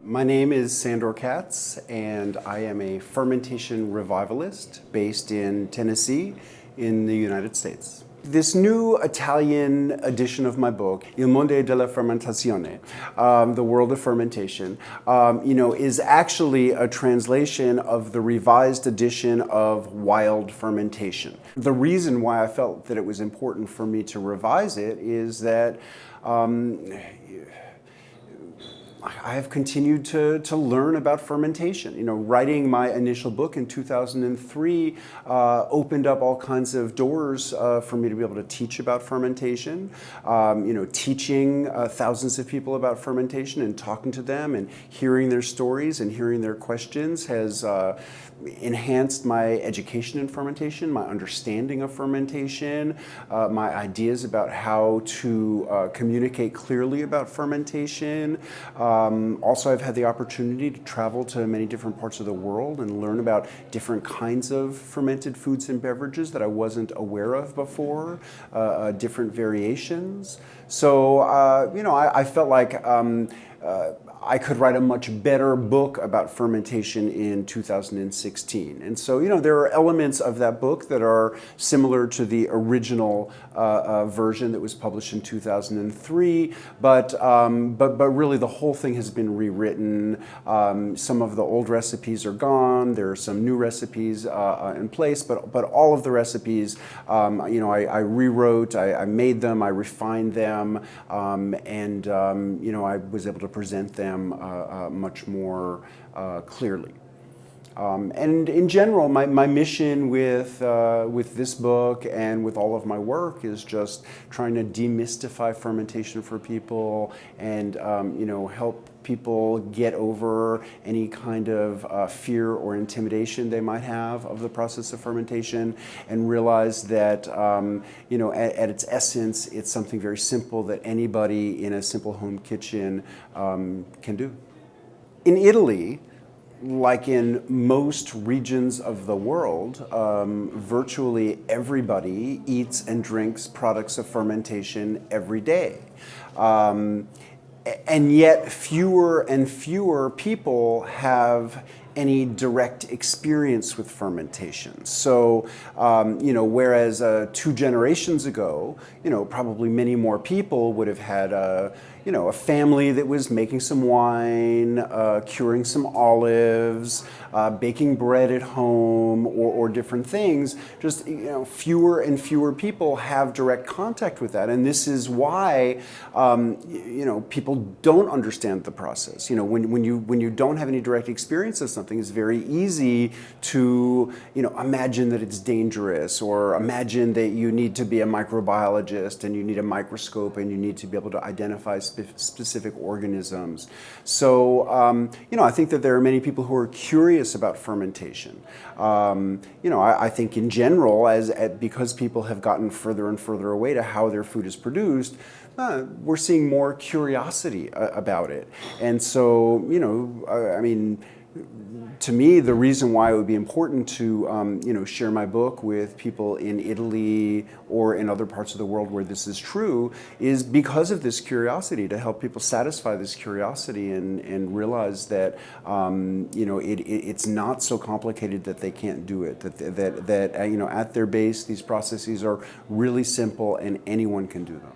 My name is Sandor Katz, and I am a fermentation revivalist based in Tennessee in the United States. This new Italian edition of my book, Il mondo della fermentazione, the world of fermentation, is actually a translation of the revised edition of Wild Fermentation. The reason why I felt that it was important for me to revise it is that I have continued to learn about fermentation. Writing my initial book in 2003 opened up all kinds of doors for me to be able to teach about fermentation. Teaching thousands of people about fermentation and talking to them and hearing their stories and hearing their questions has enhanced my education in fermentation, my understanding of fermentation, my ideas about how to communicate clearly about fermentation. Also, I've had the opportunity to travel to many different parts of the world and learn about different kinds of fermented foods and beverages that I wasn't aware of before, different variations. So, I felt like I could write a much better book about fermentation in 2016. And so, there are elements of that book that are similar to the original version that was published in 2003, but really the whole thing has been rewritten. Some of the old recipes are gone. There are some new recipes in place, but all of the recipes, I rewrote, I made them, I refined them, and I was able to present them much more clearly. And in general, my mission with this book and with all of my work is just trying to demystify fermentation for people and help people get over any kind of fear or intimidation they might have of the process of fermentation, and realize that at its essence, it's something very simple that anybody in a simple home kitchen can do. In Italy, like in most regions of the world, virtually everybody eats and drinks products of fermentation every day. And yet fewer and fewer people have any direct experience with fermentation. So, whereas 2 generations ago, probably many more people would have had a family that was making some wine, curing some olives, baking bread at home, or different things. Just fewer and fewer people have direct contact with that, and this is why people don't understand the process. When you don't have any direct experience of something, it's very easy to imagine that it's dangerous, or imagine that you need to be a microbiologist and you need a microscope and you need to be able to identify specific organisms. So, I think that there are many people who are curious about fermentation. I think in general, because people have gotten further and further away to how their food is produced, we're seeing more curiosity about it. And so, to me, the reason why it would be important to share my book with people in Italy or in other parts of the world where this is true is because of this curiosity, to help people satisfy this curiosity and realize that it's not so complicated that they can't do it. That at their base, these processes are really simple and anyone can do them.